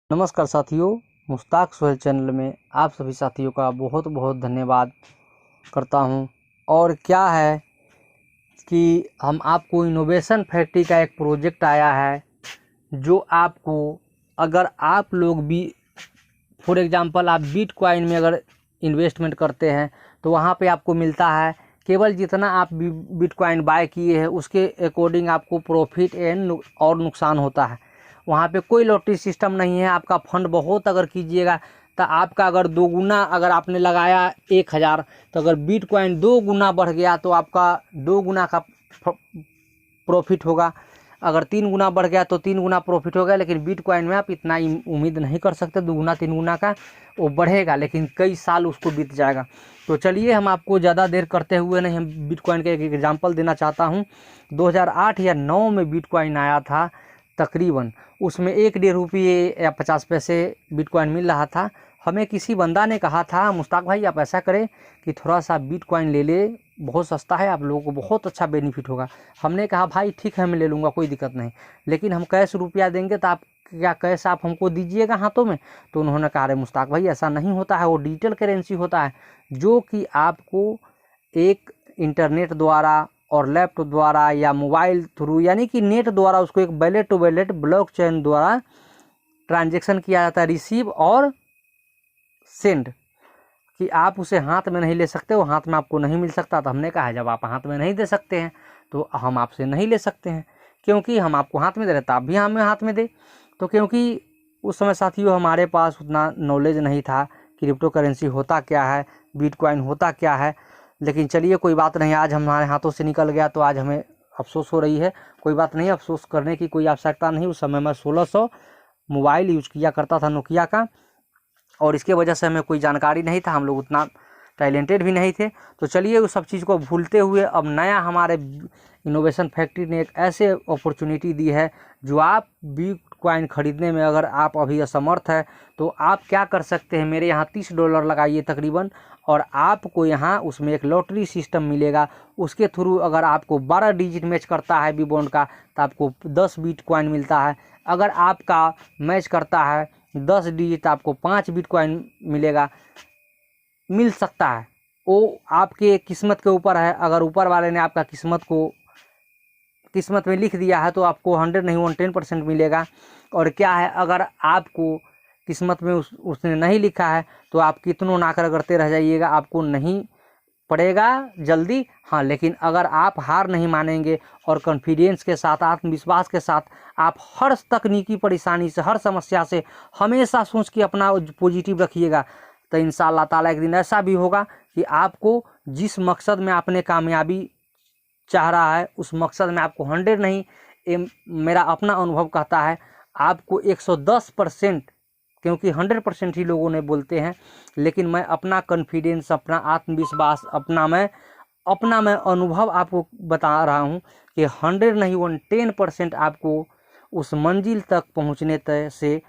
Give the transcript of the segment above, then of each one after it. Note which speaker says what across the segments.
Speaker 1: नमस्कार साथियों, मुश्ताक सोहेल चैनल में आप सभी साथियों का बहुत बहुत धन्यवाद करता हूं। और क्या है कि हम आपको इनोवेशन फैक्ट्री का एक प्रोजेक्ट आया है जो आपको, अगर आप लोग भी फॉर एग्जांपल आप बिटकॉइन में अगर इन्वेस्टमेंट करते हैं तो वहां पे आपको मिलता है केवल जितना आप बिटकॉइन बाय किए हैं उसके अकॉर्डिंग आपको प्रॉफिट एंड और नुकसान होता है। वहाँ पे कोई लॉटरी सिस्टम नहीं है। आपका फंड बहुत अगर कीजिएगा तो आपका अगर 2 गुना अगर आपने लगाया 1000 तो अगर बिटकॉइन 2 गुना बढ़ गया तो आपका 2 गुना का प्रॉफिट होगा। अगर 3 गुना बढ़ गया तो 3 गुना प्रॉफिट होगा। लेकिन बिटकॉइन में आप इतना उम्मीद नहीं कर सकते 2 गुना 3 गुना का वो बढ़ेगा, लेकिन कई साल उसको बीत जाएगा। तो चलिए हम आपको ज़्यादा देर करते हुए नहीं, हम बिटकॉइन का एक एग्जाम्पल देना चाहता हूँ। 2008 या 9 में बिटकॉइन आया था तकरीबन, उसमें 1-1.5 रुपये या 50 पैसे बिटकॉइन मिल रहा था। हमें किसी बंदा ने कहा था, मुश्ताक भाई आप ऐसा करें कि थोड़ा सा बिटकॉइन ले ले, बहुत सस्ता है, आप लोगों को बहुत अच्छा बेनिफिट होगा। हमने कहा भाई ठीक है मैं ले लूँगा, कोई दिक्कत नहीं, लेकिन हम कैश रुपया देंगे तो आप क्या कैश आप हमको दीजिएगा हाथों में। तो उन्होंने कहा अरे मुश्ताक भाई ऐसा नहीं होता है, वो डिजिटल करेंसी होता है जो कि आपको एक इंटरनेट द्वारा और लैपटॉप द्वारा या मोबाइल थ्रू यानी कि नेट द्वारा उसको एक वैलेट टू वैलेट ब्लॉकचेन द्वारा ट्रांजैक्शन किया जाता है, रिसीव और सेंड, कि आप उसे हाथ में नहीं ले सकते, वो हाथ में आपको नहीं मिल सकता। तो हमने कहा है जब आप हाथ में नहीं दे सकते हैं तो हम आपसे नहीं ले सकते हैं, क्योंकि हम आपको हाथ में दे रहे थे आप भी हमें हाथ में दे। तो क्योंकि उस समय साथियों हमारे पास उतना नॉलेज नहीं था क्रिप्टो करेंसी होता क्या है, बिटकॉइन होता क्या है। लेकिन चलिए कोई बात नहीं, आज हमारे हाथों से निकल गया तो आज हमें अफसोस हो रही है। कोई बात नहीं, अफसोस करने की कोई आवश्यकता नहीं। उस समय मैं 1600 मोबाइल यूज़ किया करता था नोकिया का, और इसके वजह से हमें कोई जानकारी नहीं था, हम लोग उतना टैलेंटेड भी नहीं थे। तो चलिए उस सब चीज़ को भूलते हुए अब नया हमारे इनोवेशन फैक्ट्री ने एक ऐसे अपॉर्चुनिटी दी है जो आप बिटकॉइन खरीदने में अगर आप अभी असमर्थ है तो आप क्या कर सकते हैं, मेरे यहाँ $30 लगाइए तकरीबन, और आपको यहाँ उसमें एक लॉटरी सिस्टम मिलेगा। उसके थ्रू अगर आपको 12 डिजिट मैच करता है बॉन्ड का तो आपको 10 बिटकॉइन मिलता है। अगर आपका मैच करता है 10 डिजिट आपको 5 बिटकॉइन मिल सकता है। वो आपके किस्मत के ऊपर है। अगर ऊपर वाले ने आपका किस्मत में लिख दिया है तो आपको 100 नहीं 110% मिलेगा। और क्या है, अगर आपको किस्मत में उसने नहीं लिखा है तो आप कितनों नाकर करते रह जाइएगा, आपको नहीं पड़ेगा जल्दी। हाँ, लेकिन अगर आप हार नहीं मानेंगे और कॉन्फिडेंस के साथ, आत्मविश्वास के साथ आप हर तकनीकी परेशानी से, हर समस्या से हमेशा सोच के अपना पॉजिटिव रखिएगा, तो इंशाअल्लाह ताला एक दिन ऐसा भी होगा कि आपको जिस मकसद में आपने कामयाबी चाह रहा है उस मकसद में आपको 100 नहीं, मेरा अपना अनुभव कहता है आपको 110%, क्योंकि 100% ही लोगों ने बोलते हैं, लेकिन मैं अपना कॉन्फिडेंस, अपना आत्मविश्वास, अपना मैं अनुभव आपको बता रहा हूँ कि 100 नहीं 110% आपको उस मंजिल तक पहुँचने से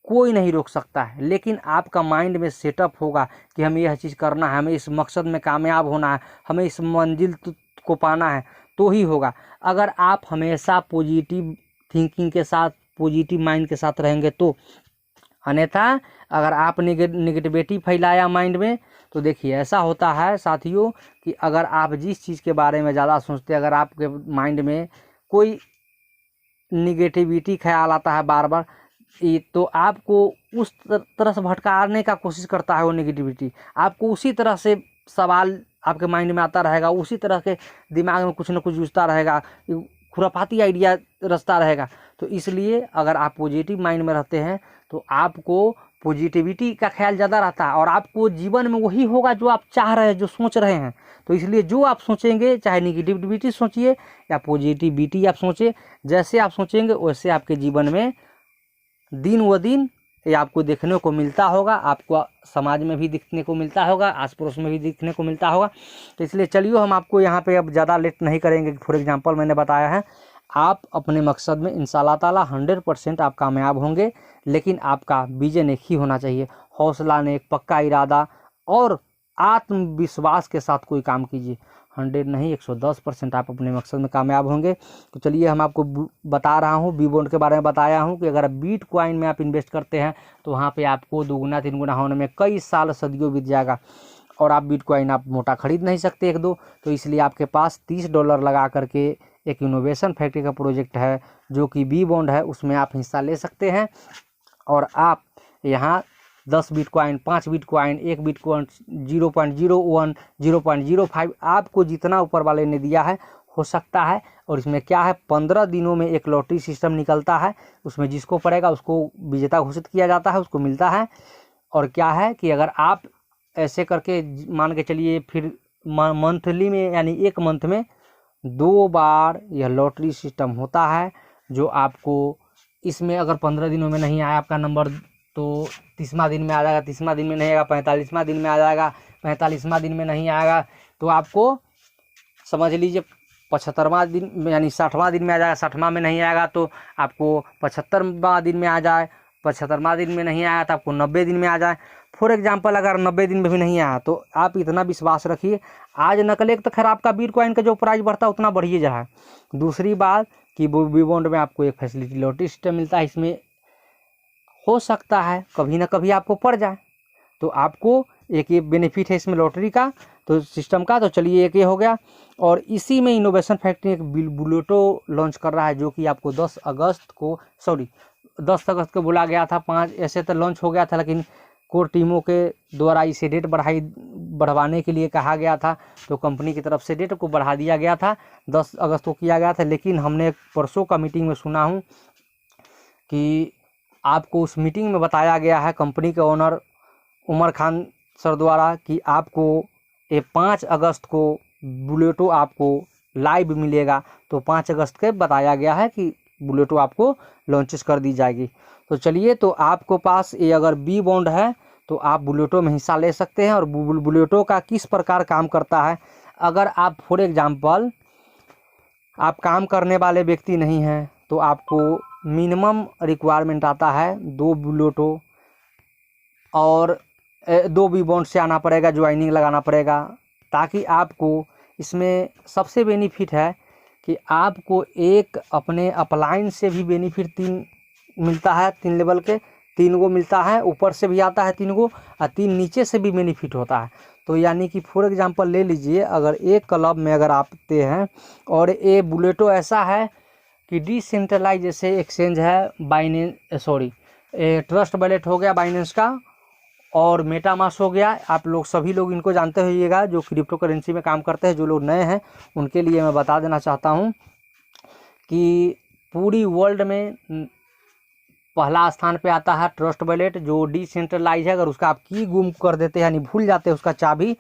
Speaker 1: कोई नहीं रोक सकता है। लेकिन आपका माइंड में सेटअप होगा कि हमें यह चीज़ करना है, हमें इस मकसद में कामयाब होना है, हमें इस मंजिल को पाना है, तो ही होगा। अगर आप हमेशा पॉजिटिव थिंकिंग के साथ, पॉजिटिव माइंड के साथ रहेंगे तो। अन्यथा अगर आप निगेटिविटी फैलाया माइंड में तो देखिए ऐसा होता है साथियों कि अगर आप जिस चीज़ के बारे में ज़्यादा सोचते हैं, अगर आपके माइंड में कोई निगेटिविटी ख्याल आता है बार बार, तो आपको उस तरह से भटकाने का कोशिश करता है वो निगेटिविटी। आपको उसी तरह से सवाल आपके माइंड में आता रहेगा, उसी तरह के दिमाग में कुछ ना कुछ गुजरता रहेगा, खुरापाती आइडिया रचता रहेगा। तो इसलिए अगर आप पॉजिटिव माइंड में रहते हैं तो आपको पॉजिटिविटी का ख्याल ज़्यादा रहता है और आपको जीवन में वही होगा जो आप चाह रहे हैं, जो सोच रहे हैं। तो इसलिए जो आप सोचेंगे, चाहे निगेटिविटी सोचिए या पॉजिटिविटी आप सोचें, जैसे आप सोचेंगे वैसे आपके जीवन में दिन व दिन ये आपको देखने को मिलता होगा, आपको समाज में भी दिखने को मिलता होगा, आस पड़ोस में भी दिखने को मिलता होगा। तो इसलिए चलिए हम आपको यहाँ पे अब ज़्यादा लेट नहीं करेंगे। फॉर एग्जांपल मैंने बताया है, आप अपने मकसद में इंशाअल्लाह ताला 100% आप कामयाब होंगे, लेकिन आपका विजन एक ही होना चाहिए, हौसला नेक, पक्का इरादा और आत्मविश्वास के साथ कोई काम कीजिए। 100 नहीं 110% आप अपने मकसद में कामयाब होंगे। तो चलिए हम आपको बता रहा हूँ, बी बॉन्ड के बारे में बताया हूँ कि अगर बिटकॉइन में आप इन्वेस्ट करते हैं तो वहाँ पे आपको 2 3 गुना होने में कई साल सदियों बीत जाएगा, और आप बिटकॉइन आप मोटा खरीद नहीं सकते 1-2। तो इसलिए आपके पास $30 लगा करके एक इनोवेशन फैक्ट्री का प्रोजेक्ट है जो कि बी बॉन्ड है, उसमें आप हिस्सा ले सकते हैं। और आप यहाँ 10 बिटकॉइन, 5 बिटकॉइन, 1 बिटकॉइन, 0.01, 0.05 आपको जितना ऊपर वाले ने दिया है हो सकता है। और इसमें क्या है, 15 दिनों में एक लॉटरी सिस्टम निकलता है, उसमें जिसको पड़ेगा उसको विजेता घोषित किया जाता है, उसको मिलता है। और क्या है कि अगर आप ऐसे करके मान के चलिए, फिर मंथली में यानी एक मंथ में 2 बार यह लॉटरी सिस्टम होता है, जो आपको इसमें अगर 15 दिनों में नहीं आया आपका नंबर तो 30वां दिन में आ जाएगा, 30वां दिन में नहीं आएगा 45वां दिन में आ जाएगा, 45वां दिन में नहीं आएगा तो आपको समझ लीजिए 75वां दिन यानी 60वां दिन में आ जाएगा, 60वां में नहीं आएगा तो आपको 75वां दिन में आ जाए, 75वां दिन में नहीं आया तो आपको 90 दिन में आ जाए। फॉर एग्जांपल अगर 90 दिन में भी नहीं आया तो आप इतना विश्वास रखिए, आज नकल एक तो खैर आपका बिटकॉइन का जो प्राइस बढ़ता है उतना बढ़िए जा है। दूसरी बात कि बी बॉन्ड में आपको एक फैसिलिटी लॉटरी सिस्टम मिलता है, इसमें हो सकता है कभी ना कभी आपको पड़ जाए, तो आपको एक ये बेनिफिट है इसमें लॉटरी का तो सिस्टम का। तो चलिए एक ये हो गया। और इसी में इनोवेशन फैक्ट्री एक बुलेटो लॉन्च कर रहा है जो कि आपको 10 अगस्त को बोला गया था। 5 ऐसे तो लॉन्च हो गया था, लेकिन कोर टीमों के द्वारा इसे डेट बढ़वाने के लिए कहा गया था, तो कंपनी की तरफ से डेट को बढ़ा दिया गया था, 10 अगस्त को किया गया था। लेकिन हमने परसों का मीटिंग में सुना हूँ कि आपको उस मीटिंग में बताया गया है कंपनी के ओनर उमर खान सर द्वारा कि आपको ये 5 अगस्त को बुलेटो आपको लाइव मिलेगा। तो 5 अगस्त के बताया गया है कि बुलेटो आपको लॉन्चेस कर दी जाएगी। तो चलिए, तो आपको पास ये अगर बी बॉन्ड है तो आप बुलेटो में हिस्सा ले सकते हैं। और बुलेटो का किस प्रकार काम करता है, अगर आप फॉर एग्जांपल आप काम करने वाले व्यक्ति नहीं हैं तो आपको मिनिमम रिक्वायरमेंट आता है 2 बुलेटो और 2 बी बॉन्ड से आना पड़ेगा, ज्वाइनिंग लगाना पड़ेगा, ताकि आपको इसमें सबसे बेनिफिट है कि आपको एक अपने अपलाइन से भी बेनिफिट 3 मिलता है, 3 लेवल के 3 गो मिलता है, ऊपर से भी आता है 3 गो और 3 नीचे से भी बेनिफिट होता है। तो यानी कि फॉर एग्जांपल ले लीजिए, अगर एक क्लब में अगर आते हैं और ये बुलेटो ऐसा है कि डिसेंट्रलाइज जैसे एक्सचेंज है ट्रस्ट वैलेट हो गया बाइनेंस का और मेटामास्क हो गया, आप लोग सभी लोग इनको जानते होइएगा जो क्रिप्टो करेंसी में काम करते हैं। जो लोग नए हैं उनके लिए मैं बता देना चाहता हूं कि पूरी वर्ल्ड में पहला स्थान पे आता है ट्रस्ट वैलेट जो डिसेंट्रलाइज है। अगर उसका आप की गुम कर देते हैं यानी भूल जाते हैं उसका चाबी,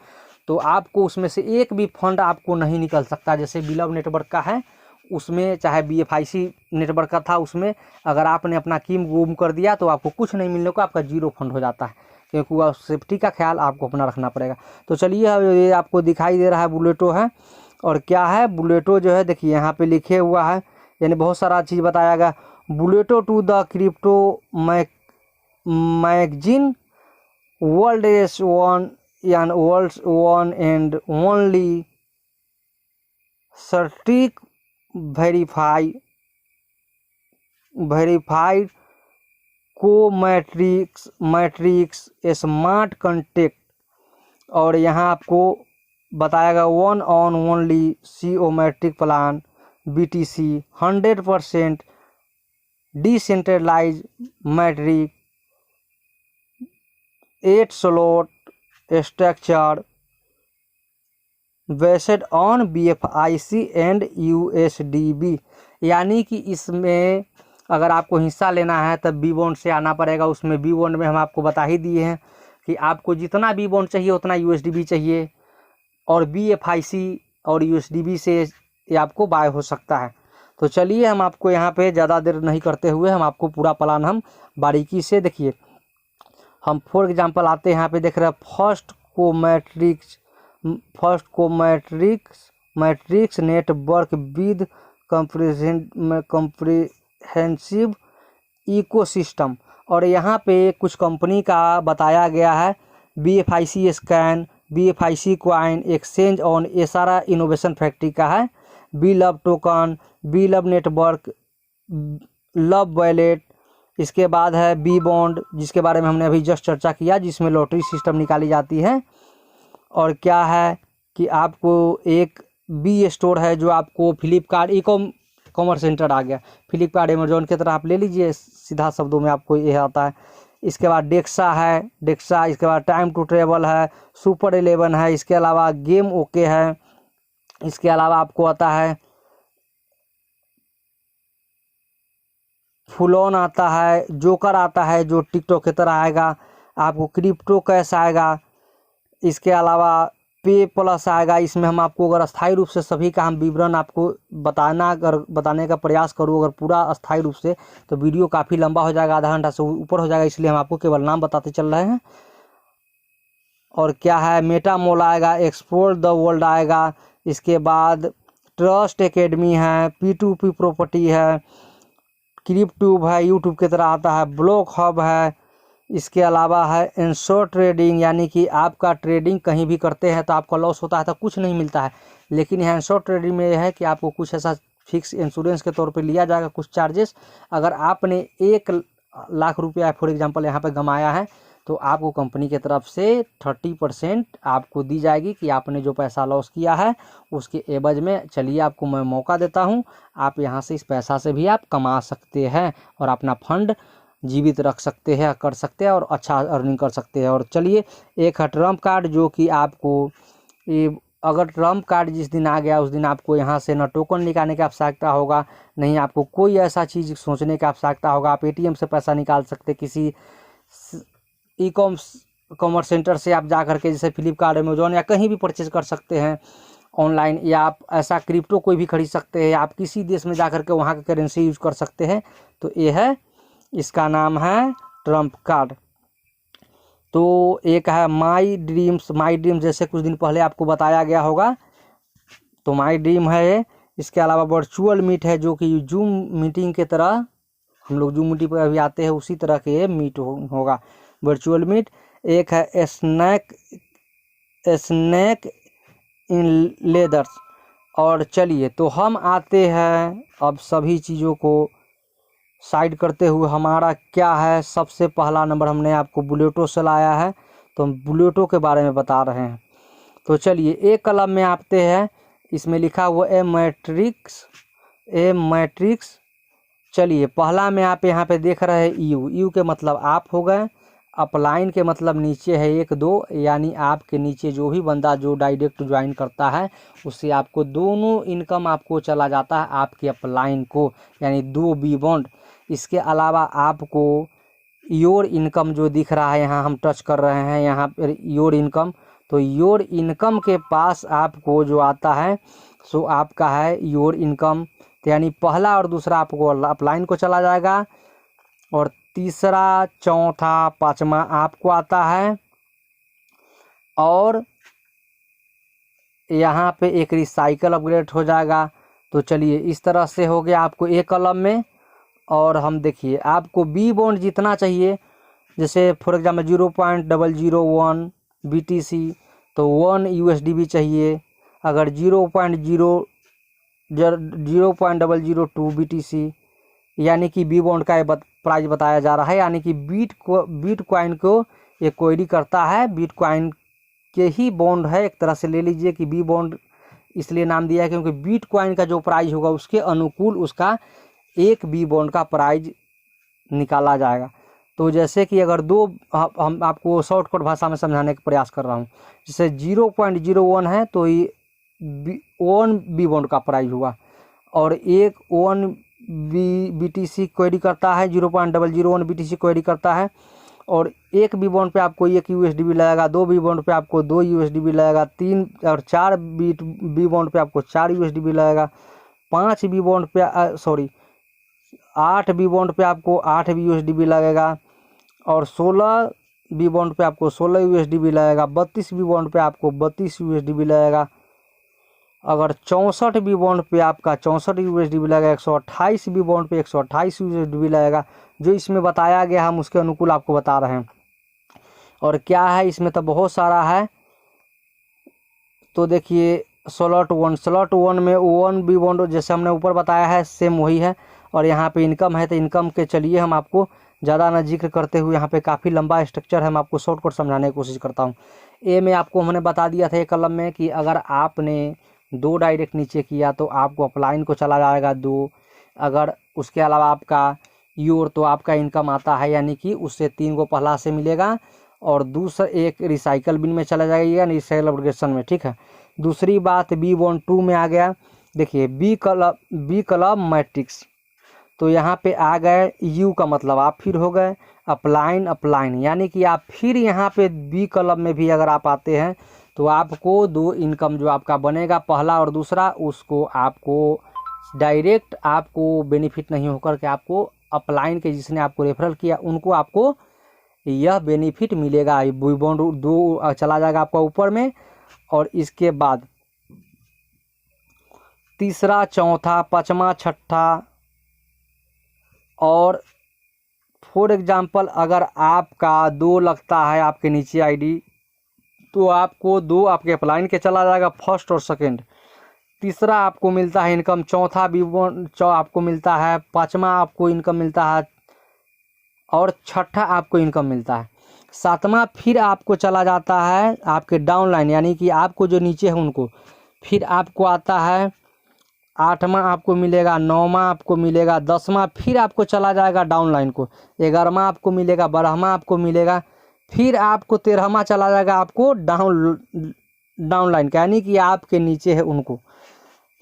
Speaker 1: तो आपको उसमें से एक भी फंड आपको नहीं निकल सकता। जैसे बिलव नेटवर्क का है, उसमें चाहे BFIC नेटवर्क का था, उसमें अगर आपने अपना की गुम कर दिया तो आपको कुछ नहीं मिलने को, आपका 0 फंड हो जाता है, क्योंकि वह सेफ्टी का ख्याल आपको अपना रखना पड़ेगा। तो चलिए, ये आपको दिखाई दे रहा है बुलेटो है। और क्या है बुलेटो जो है, देखिए यहाँ पे लिखे हुआ है, यानी बहुत सारा चीज़ बताया गया। बुलेटो to the crypto magazine world is world's one and only CertiK verified co matrix smart contact. और यहाँ आपको बताया गया 1 on only CO matrix plan BTC 100% decentralise matrix 8 slot structure based on BFIC and USDB। यानी कि इसमें अगर आपको हिस्सा लेना है तब बी बॉन्ड से आना पड़ेगा। उसमें बी बॉन्ड में हम आपको बता ही दिए हैं कि आपको जितना बी बॉन्ड चाहिए उतना USDB चाहिए, और BFIC और USDB से ये आपको बाय हो सकता है। तो चलिए, हम आपको यहाँ पे ज़्यादा देर नहीं करते हुए हम आपको पूरा प्लान हम बारीकी से देखिए। हम फॉर एग्जांपल आते हैं, यहाँ पे देख रहे हैं फर्स्ट को matrix network with comprehensive ecosystem. और यहाँ पे कुछ कंपनी का बताया गया है, BFIC scan, BFIC coin, exchange on, ये सारा इनोवेशन फैक्ट्री का है। B love token, B love network, love wallet, इसके बाद है बी बॉन्ड जिसके बारे में हमने अभी जस्ट चर्चा किया, जिसमें लॉटरी सिस्टम निकाली जाती है। और क्या है कि आपको एक बी स्टोर है जो आपको फ्लिपकार्ट ई कॉमर्स सेंटर आ गया, फ्लिपकार्ट अमेजोन की तरह आप ले लीजिए, सीधा शब्दों में आपको ये आता है। इसके बाद डेक्सा है, डेक्सा, इसके बाद टाइम टू ट्रेवल है, सुपर 11 है, इसके अलावा गेम ओके है, इसके अलावा आपको आता है फुल ऑन आता है, जोकर आता है जो टिकटॉक की तरह आएगा, आपको क्रिप्टो कैश आएगा, इसके अलावा पे प्लस आएगा। इसमें हम आपको अगर अस्थायी रूप से सभी का हम विवरण आपको बताने का प्रयास करूँ अगर पूरा अस्थायी रूप से, तो वीडियो काफ़ी लंबा हो जाएगा, आधा घंटा से ऊपर हो जाएगा, इसलिए हम आपको केवल नाम बताते चल रहे हैं। और क्या है, मेटा मॉल आएगा, एक्सप्लोर द वर्ल्ड आएगा, इसके बाद ट्रस्ट एकेडमी है, P2P प्रॉपर्टी है, क्रिप्ट्यूब है, यूट्यूब की तरह आता है, ब्लॉक हब है, इसके अलावा है इंश्योर ट्रेडिंग, यानी कि आपका ट्रेडिंग कहीं भी करते हैं तो आपका लॉस होता है तो कुछ नहीं मिलता है, लेकिन यहाँ इंश्योर ट्रेडिंग में यह है कि आपको कुछ ऐसा फिक्स इंश्योरेंस के तौर पे लिया जाएगा कुछ चार्जेस। अगर आपने 1 लाख रुपया फॉर एग्जांपल यहाँ पे गंवाया है तो आपको कंपनी की तरफ से 30% आपको दी जाएगी कि आपने जो पैसा लॉस किया है उसके एवज में चलिए आपको मैं मौका देता हूँ, आप यहाँ से इस पैसा से भी आप कमा सकते हैं और अपना फंड जीवित रख सकते हैं, कर सकते हैं और अच्छा अर्निंग कर सकते हैं। और चलिए एक है ट्रम्प कार्ड, जो कि आपको ये अगर ट्रम्प कार्ड जिस दिन आ गया उस दिन आपको यहाँ से न टोकन निकालने की आवश्यकता होगा, नहीं आपको कोई ऐसा चीज़ सोचने की आवश्यकता होगा, आप ATM से पैसा निकाल सकते, किसी ई कॉमर्स सेंटर से आप जा करके जैसे फ्लिपकार्ट अमेजोन या कहीं भी परचेज कर सकते हैं ऑनलाइन, या आप ऐसा क्रिप्टो कोई भी खरीद सकते हैं, आप किसी देश में जा करके वहाँ का करेंसी यूज कर सकते हैं। तो ये है, इसका नाम है ट्रम्प कार्ड। तो एक है माई ड्रीम, जैसे कुछ दिन पहले आपको बताया गया होगा, तो माई ड्रीम है ये। इसके अलावा वर्चुअल मीट है जो कि जूम मीटिंग के तरह, हम लोग जूम मीटिंग पर अभी आते हैं उसी तरह के ये मीट होगा वर्चुअल मीट। एक है स्नैक इन लेदर्स। और चलिए तो हम आते हैं अब सभी चीज़ों को साइड करते हुए, हमारा क्या है, सबसे पहला नंबर हमने आपको बुलेटो से लाया है, तो हम बुलेटो के बारे में बता रहे हैं। तो चलिए एक कलम में आते हैं, इसमें लिखा हुआ ए मैट्रिक्स। चलिए पहला में आप यहाँ पे देख रहे हैं यू के मतलब आप हो गए, अपलाइन के मतलब नीचे है 1 2, यानी आपके नीचे जो भी बंदा जो डायरेक्ट ज्वाइन करता है उससे आपको दोनों इनकम आपको चला जाता है आपके अपलाइन को, यानी 2 बी बॉन्ड। इसके अलावा आपको योर इनकम जो दिख रहा है, यहाँ हम टच कर रहे हैं यहाँ पर योर इनकम, तो योर इनकम के पास आपको जो आता है सो आपका है योर इनकम, यानी पहला और दूसरा आपको अपलाइन को चला जाएगा, और तीसरा चौथा पांचवा आपको आता है। और यहाँ पे एक रिसाइकल अपग्रेड हो जाएगा। तो चलिए इस तरह से हो गया आपको एक कलम में। और हम देखिए आपको बी बॉन्ड जितना चाहिए, जैसे फॉर एग्जाम्पल 0.001 BTC तो 1 USDB चाहिए, अगर 0.002 BTC यानी कि बी बॉन्ड का प्राइस बताया जा रहा है, यानी कि बिटकॉइन को ये क्वेरी करता है, बिटकॉइन के ही बॉन्ड है, एक तरह से ले लीजिए कि बी बॉन्ड इसलिए नाम दिया है क्योंकि बिटकॉइन का जो प्राइस होगा उसके अनुकूल उसका एक बी बॉन्ड का प्राइस निकाला जाएगा। तो जैसे कि अगर हम आपको शॉर्टकट भाषा में समझाने का प्रयास कर रहा हूँ, जैसे 0.01 है तो ये 1 बी बॉन्ड का प्राइस हुआ, और एक 1 BTC क्वेरी करता है, 0.001 BTC क्वेरी करता है, और एक बी बॉन्ड पे आपको 1 USDB लगेगा, 2 बी बॉन्ड पे आपको 2 USDB लगेगा, 3 और 4 बी बॉन्ड पे आपको 4 USDB लगेगा, 5 बी बॉन्ड पे 8 बी बॉन्ड पे आपको 8 USDB लगेगा, और 16 बी बॉन्ड पे आपको 16 USDB लगेगा, 32 बी बॉन्ड पे आपको 32 USDB लगेगा, अगर 64 बी बॉन्ड पे आपका 64 USDB लगेगा, 128 बी बॉन्ड पे 128 USDB लगेगा। जो इसमें बताया गया हम उसके अनुकूल आपको बता रहे हैं। और क्या है इसमें तो बहुत सारा है, तो देखिए स्लॉट वन में वन बी बॉन्ड जैसे हमने ऊपर बताया है सेम वही है। और यहाँ पे इनकम है, तो इनकम के चलिए हम आपको ज़्यादा ना जिक्र करते हुए, यहाँ पे काफ़ी लंबा स्ट्रक्चर है, मैं आपको शॉर्टकट समझाने की कोशिश करता हूँ। ए में आपको हमने बता दिया था एक कलम में कि अगर आपने 2 डायरेक्ट नीचे किया तो आपको अपलाइन को चला जाएगा 2। अगर उसके अलावा आपका योर तो आपका इनकम आता है, यानी कि उससे 3 को पहला से मिलेगा और दूसरा एक रिसाइकल बिन में चला जाएगा, रिसाइकल ऑब्लिगेशन में, ठीक है। दूसरी बात बी बॉन्ड 2 में आ गया। देखिए बी कलम मैट्रिक्स, तो यहाँ पे आ गए यू का मतलब आप फिर हो गए अपलाइन, यानी कि आप फिर यहाँ पे बी कलम में भी अगर आप आते हैं तो आपको 2 इनकम जो आपका बनेगा पहला और दूसरा, उसको आपको डायरेक्ट आपको बेनिफिट नहीं होकर के आपको अपलाइन के जिसने आपको रेफरल किया उनको आपको यह बेनिफिट मिलेगा। बी बॉन्ड 2 चला जाएगा आपका ऊपर में, और इसके बाद तीसरा, चौथा, पाँचवा, छठा, और फॉर एग्जांपल अगर आपका 2 लगता है आपके नीचे आईडी, तो आपको 2 आपके अपलाइन के चला जाएगा फर्स्ट और सेकंड। तीसरा आपको मिलता है इनकम, चौथा बी बॉन्ड आपको मिलता है, पाँचवा आपको इनकम मिलता है, और छठा आपको इनकम मिलता है। सातवां फिर आपको चला जाता है आपके डाउन लाइन, यानी कि आपको जो नीचे है उनको, फिर आपको आता है 8वां आपको मिलेगा, 9वां आपको मिलेगा, 10वां फिर आपको चला जाएगा डाउन लाइन को, 11वां आपको मिलेगा, 12वां आपको मिलेगा, फिर आपको 13वां चला जाएगा आपको डाउन लाइन का, यानी कि आपके नीचे है उनको।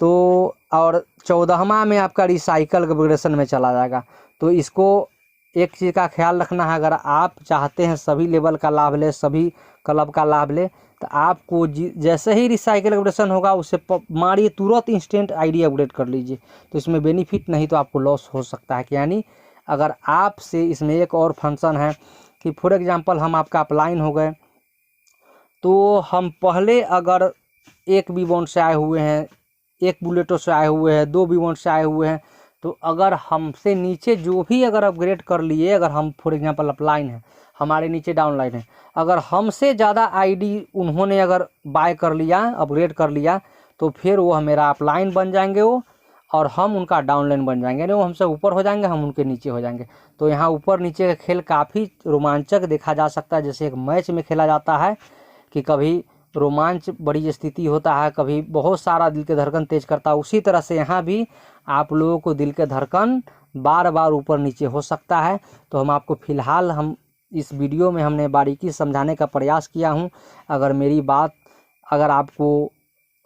Speaker 1: तो और 14वां में आपका रिसाइकल ऑब्लिगेशन में चला जाएगा। तो इसको एक चीज़ का ख्याल रखना है, अगर आप चाहते हैं सभी लेवल का लाभ ले, सभी क्लब का लाभ ले, तो आपको जैसे ही रिसाइकल ऑब्लिगेशन होगा उससे मारिए तुरंत इंस्टेंट आईडी अपडेट कर लीजिए। तो इसमें बेनिफिट नहीं तो आपको लॉस हो सकता है कि, यानी अगर आपसे इसमें एक और फंक्शन है कि फॉर एग्जांपल हम आपका अपलाइन हो गए, तो हम पहले अगर 1 बी बॉन्ड से आए हुए हैं, 1 बुलेटो से आए हुए हैं, 2 बी बॉन्ड से आए हुए हैं, तो अगर हमसे नीचे जो भी अगर अपग्रेड कर लिए, अगर हम फॉर एग्जांपल अपलाइन है, हमारे नीचे डाउन लाइन है, अगर हमसे ज़्यादा आईडी उन्होंने अगर बाय कर लिया, अपग्रेड कर लिया, तो फिर वो मेरा अपलाइन बन जाएंगे वो, और हम उनका डाउन लाइन बन जाएंगे, यानी वो हमसे ऊपर हो जाएंगे, हम उनके नीचे हो जाएंगे। तो यहाँ ऊपर नीचे का खेल काफ़ी रोमांचक देखा जा सकता है, जैसे एक मैच में खेला जाता है कि कभी रोमांच बड़ी स्थिति होता है, कभी बहुत सारा दिल के धड़कन तेज करता है, उसी तरह से यहाँ भी आप लोगों को दिल के धड़कन बार बार ऊपर नीचे हो सकता है। तो हम आपको फ़िलहाल हम इस वीडियो में हमने बारीकी समझाने का प्रयास किया हूँ। अगर मेरी बात अगर आपको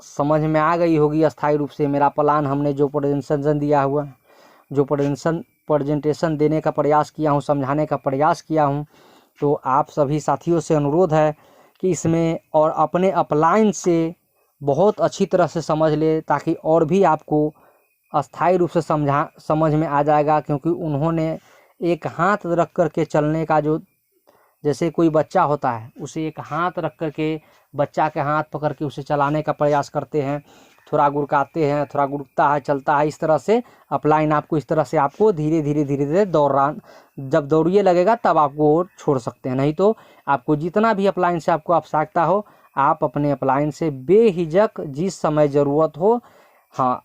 Speaker 1: समझ में आ गई होगी अस्थायी रूप से, मेरा प्लान हमने जो प्रेजेंटेशन दिया हुआ, जो प्रेजेंटेशन देने का प्रयास किया हूँ, समझाने का प्रयास किया हूँ, तो आप सभी साथियों से अनुरोध है कि इसमें और अपने अपलाइन से बहुत अच्छी तरह से समझ ले, ताकि और भी आपको अस्थायी रूप से समझ में आ जाएगा। क्योंकि उन्होंने एक हाथ रख कर के चलने का, जो जैसे कोई बच्चा होता है उसे एक हाथ रख कर के बच्चा के हाथ पकड़ के उसे चलाने का प्रयास करते हैं, थोड़ा गुड़काते हैं, थोड़ा गुड़कता है, चलता है, इस तरह से अपलाइन आपको इस तरह से आपको धीरे धीरे जब दौड़िए लगेगा तब आपको छोड़ सकते हैं। नहीं तो आपको जितना भी अपलाइन से आपको आवश्यकता हो, आप अपने अपलाइन से बेहिचक जिस समय ज़रूरत हो। हाँ,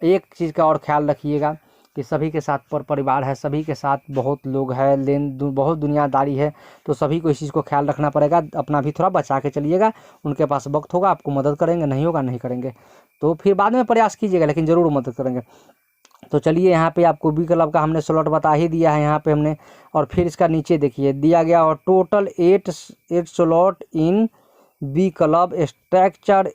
Speaker 1: एक चीज़ का और ख्याल रखिएगा कि सभी के साथ परिवार है, सभी के साथ बहुत लोग हैं, बहुत दुनियादारी है, तो सभी को इस चीज़ को ख्याल रखना पड़ेगा। अपना भी थोड़ा बचा के चलिएगा, उनके पास वक्त होगा आपको मदद करेंगे, नहीं होगा नहीं करेंगे, तो फिर बाद में प्रयास कीजिएगा, लेकिन ज़रूर मदद करेंगे। तो चलिए, यहाँ पे आपको बी क्लब का हमने स्लॉट बता ही दिया है यहाँ पे हमने, और फिर इसका नीचे देखिए दिया गया, और total 8 slot in B club structure,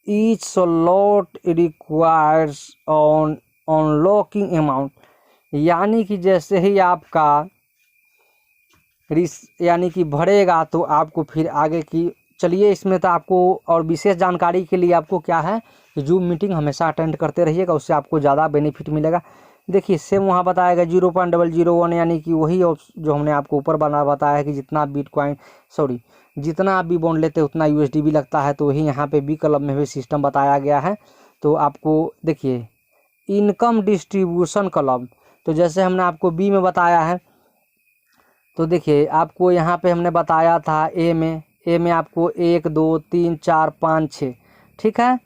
Speaker 1: each slot requires on unlocking amount, यानी कि जैसे ही आपका यानी कि भरेगा तो आपको फिर आगे की, चलिए इसमें तो आपको और विशेष जानकारी के लिए आपको क्या है कि जूम मीटिंग हमेशा अटेंड करते रहिएगा, उससे आपको ज़्यादा बेनिफिट मिलेगा। देखिए सेम वहाँ बताएगा 0.001, यानी कि वही जो हमने आपको ऊपर बताया है कि जितना बिटकॉइन जितना आप भी बॉन्ड लेते उतना USD भी लगता है, तो वही यहाँ पे बी क्लब में भी सिस्टम बताया गया है। तो आपको देखिए इनकम डिस्ट्रीब्यूशन क्लब, तो जैसे हमने आपको बी में बताया है, तो देखिए आपको यहाँ पे हमने बताया था ए में ए में आपको 1 2 3 4 5 6, ठीक है।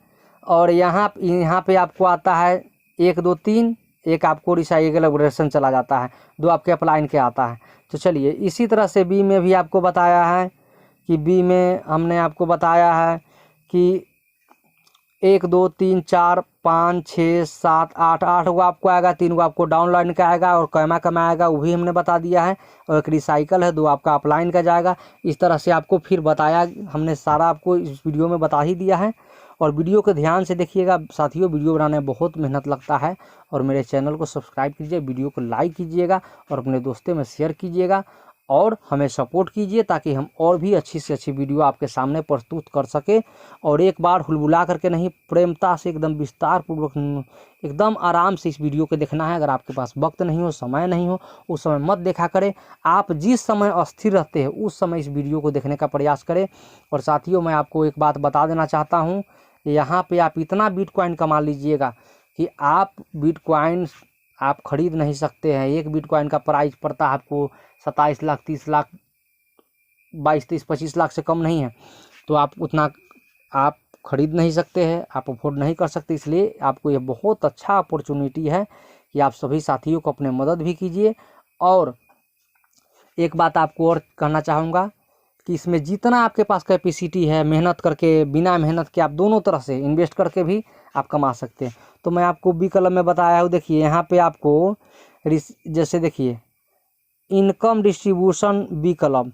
Speaker 1: और यहाँ पे आपको आता है 1 2 3, एक आपको रिसाइकल अपग्रेडेशन चला जाता है, 2 आपके अप्लाइन के आता है। तो चलिए इसी तरह से बी में भी आपको बताया है कि बी में हमने आपको बताया है कि 1 2 3 4 5 6 7 8, 8 गो आपको आएगा, 3 गो आपको डाउनलाइन का आएगा और कैमा का आएगा, वो भी हमने बता दिया है। और एक रिसाइकल है, 2 आपका अपलाइन का जाएगा। इस तरह से आपको फिर बताया, हमने सारा आपको इस वीडियो में बता ही दिया है। और वीडियो को ध्यान से देखिएगा साथियों, वीडियो बनाने में बहुत मेहनत लगता है। और मेरे चैनल को सब्सक्राइब कीजिए, वीडियो को लाइक कीजिएगा और अपने दोस्तों में शेयर कीजिएगा और हमें सपोर्ट कीजिए ताकि हम और भी अच्छी से अच्छी वीडियो आपके सामने प्रस्तुत कर सके। और एक बार हुलबुला करके नहीं, प्रेमता से एकदम विस्तार पूर्वक एकदम आराम से इस वीडियो को देखना है। अगर आपके पास वक्त नहीं हो, समय नहीं हो, उस समय मत देखा करें। आप जिस समय अस्थिर रहते हैं उस समय इस वीडियो को देखने का प्रयास करें। और साथियों मैं आपको एक बात बता देना चाहता हूँ, यहाँ पे आप इतना बिटकॉइन कमा लीजिएगा कि आप बिटकॉइन आप खरीद नहीं सकते हैं। एक बिटकॉइन का प्राइस पड़ता है आपको 27 लाख 30 लाख 22 30 25 लाख से कम नहीं है। तो आप उतना आप खरीद नहीं सकते हैं, आप अफोर्ड नहीं कर सकते। इसलिए आपको ये बहुत अच्छा अपॉर्चुनिटी है कि आप सभी साथियों को अपने मदद भी कीजिए। और एक बात आपको और कहना चाहूँगा कि इसमें जितना आपके पास कैपेसिटी है, मेहनत करके बिना मेहनत के आप दोनों तरह से इन्वेस्ट करके भी आप कमा सकते हैं। तो मैं आपको बी कलम में बताया हूँ, देखिए यहाँ पे आपको जैसे देखिए इनकम डिस्ट्रीब्यूशन बी क्लब,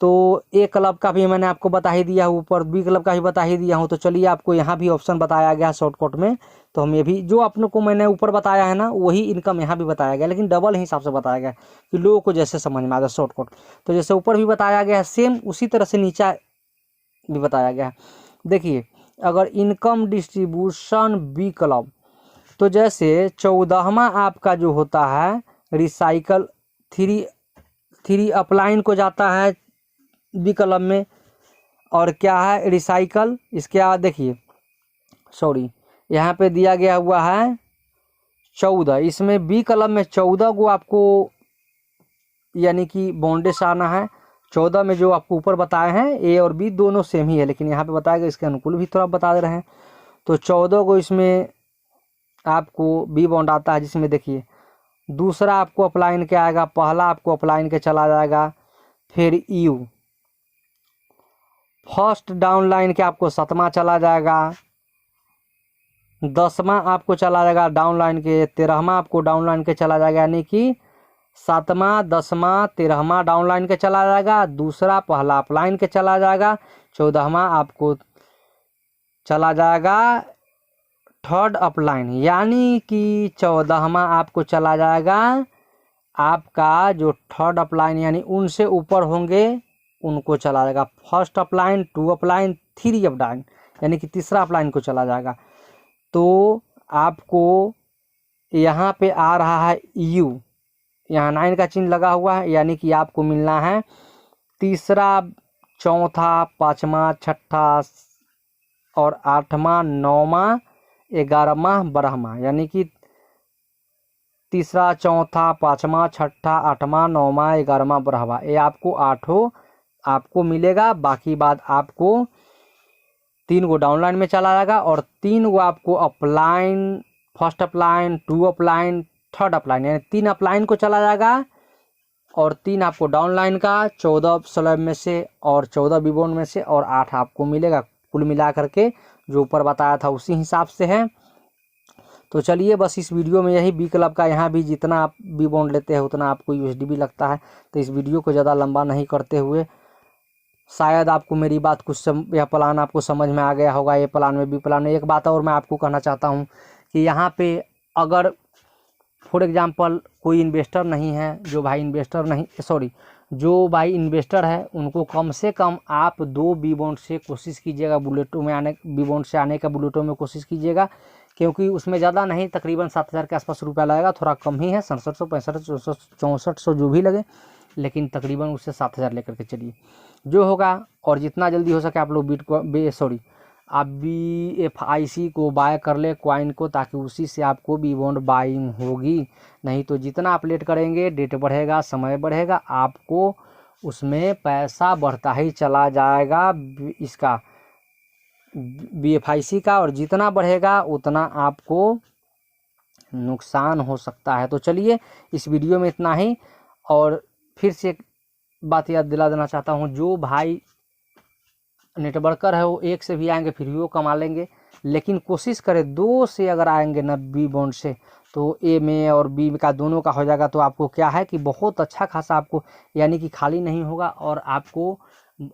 Speaker 1: तो ए क्लब का भी मैंने आपको बता ही दिया हूँ, ऊपर बी क्लब का भी बता ही दिया हूँ। तो चलिए आपको यहाँ भी ऑप्शन बताया गया शॉर्टकट में, तो हम ये भी जो अपनों को मैंने ऊपर बताया है ना वही इनकम यहाँ भी बताया गया, लेकिन डबल हिसाब से बताया गया कि लोगों को जैसे समझ में आ जाए शॉर्टकट। तो जैसे ऊपर भी बताया गया है सेम उसी तरह से नीचे भी बताया गया है। देखिए अगर इनकम डिस्ट्रीब्यूशन बी क्लब, तो जैसे 14वां आपका जो होता है रिसाइकल 3 अपलाइन को जाता है बी कलम में, और क्या है रिसाइकल। इसके बाद देखिए सॉरी यहाँ पे दिया गया हुआ है 14, इसमें बी कलम में 14 गो आपको यानी कि बॉन्डेस आना है। 14 में जो आपको ऊपर बताए हैं ए और बी दोनों सेम ही है, लेकिन यहाँ पे बताया गया इसके अनुकूल भी थोड़ा बता दे रहे हैं। तो 14 को इसमें आपको बी बॉन्ड आता है, जिसमें देखिए दूसरा आपको अपलाइन के आएगा, पहला आपको अपलाइन के चला जाएगा, फिर यू फर्स्ट डाउनलाइन के आपको 7वां चला जाएगा, 10वां आपको चला जाएगा डाउनलाइन के, 13वां आपको डाउनलाइन के चला जाएगा, यानी कि 7वां 10वां 13वां डाउनलाइन के चला जाएगा, दूसरा पहला अपलाइन के चला जाएगा, 14वां आपको चला जाएगा थर्ड अपलाइन, यानी कि 14वां आपको चला जाएगा आपका जो थर्ड अपलाइन यानी उनसे ऊपर होंगे उनको चला जाएगा फर्स्ट अपलाइन, 2 अपलाइन, 3 अपलाइन, यानी कि तीसरा अपलाइन को चला जाएगा। तो आपको यहाँ पे आ रहा है यू, यहाँ 9 का चिन्ह लगा हुआ है, यानी कि आपको मिलना है तीसरा, चौथा, 5वां, 6ठा और 8वां, 9वां, 11वां, 12वां, यानी कि तीसरा, चौथा, 5वां, 6ठा, 8वां, 9वां, 11वां, 12वां, ये आपको 8 आपको मिलेगा। बाकी बात आपको 3 गो डाउनलाइन में चला जाएगा और 3 गो आपको upline, first upline, 2 upline, third upline, यानी 3 अपलाइन को चला जाएगा और 3 आपको डाउनलाइन का 14 स्लैब में से और 14 बिबोन में से और 8 आपको मिलेगा। कुल मिला करके जो ऊपर बताया था उसी हिसाब से है। तो चलिए बस इस वीडियो में यही बी क्लब का, यहाँ भी जितना आप बी बॉन्ड लेते हैं उतना आपको यूएसडी भी लगता है। तो इस वीडियो को ज़्यादा लंबा नहीं करते हुए, शायद आपको मेरी बात कुछ यह प्लान आपको समझ में आ गया होगा, ये प्लान में बी प्लान में। एक बात और मैं आपको कहना चाहता हूँ कि यहाँ पे अगर फॉर एग्जांपल कोई इन्वेस्टर नहीं है, जो भाई इन्वेस्टर है उनको कम से कम आप 2 बी बॉन्ड से कोशिश कीजिएगा, बुलेटों में आने, बी बॉन्ड से आने का बुलेटों में कोशिश कीजिएगा, क्योंकि उसमें ज़्यादा नहीं तकरीबन 7,000 के आसपास रुपया लगेगा, थोड़ा कम ही है 6700 6500 6400 जो भी लगे, लेकिन तकरीबन उससे 7,000 लेकर के चलिए जो होगा। और जितना जल्दी हो सके आप लोग आप BFIC को बाय कर ले कॉइन को, ताकि उसी से आपको बी बॉन्ड बाइंग होगी। नहीं तो जितना आप लेट करेंगे डेट बढ़ेगा, समय बढ़ेगा, आपको उसमें पैसा बढ़ता ही चला जाएगा इसका BFIC का, और जितना बढ़ेगा उतना आपको नुकसान हो सकता है। तो चलिए इस वीडियो में इतना ही। और फिर से एक बात याद दिला देना चाहता हूँ, जो भाई नेटवर्कर है वो 1 से भी आएंगे फिर भी वो कमा लेंगे, लेकिन कोशिश करें 2 से अगर आएंगे ना B बॉन्ड से, तो A में और B का दोनों का हो जाएगा। तो आपको क्या है कि बहुत अच्छा खासा आपको, यानी कि खाली नहीं होगा और आपको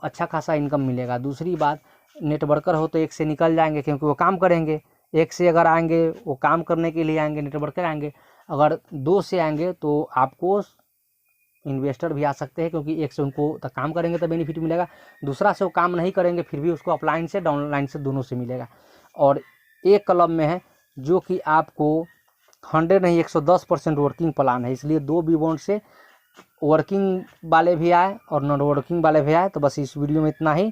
Speaker 1: अच्छा खासा इनकम मिलेगा। दूसरी बात, नेटवर्कर हो तो 1 से निकल जाएंगे क्योंकि वो काम करेंगे। 1 से अगर आएंगे वो काम करने के लिए आएंगे, नेटवर्कर आएंगे। अगर 2 से आएंगे तो आपको इन्वेस्टर भी आ सकते हैं, क्योंकि 1 से उनको तक काम करेंगे तो बेनिफिट मिलेगा, दूसरा से वो काम नहीं करेंगे फिर भी उसको अपलाइन से डाउनलाइन से दोनों से मिलेगा। और एक क्लब में है जो कि आपको 100 नहीं 110% वर्किंग प्लान है, इसलिए 2 B बॉन्ड से वर्किंग वाले भी आए और नॉन वर्किंग वाले भी आए। तो बस इस वीडियो में इतना ही,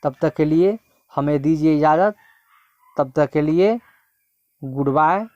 Speaker 1: तब तक के लिए हमें दीजिए इजाज़त, तब तक के लिए गुड बाय।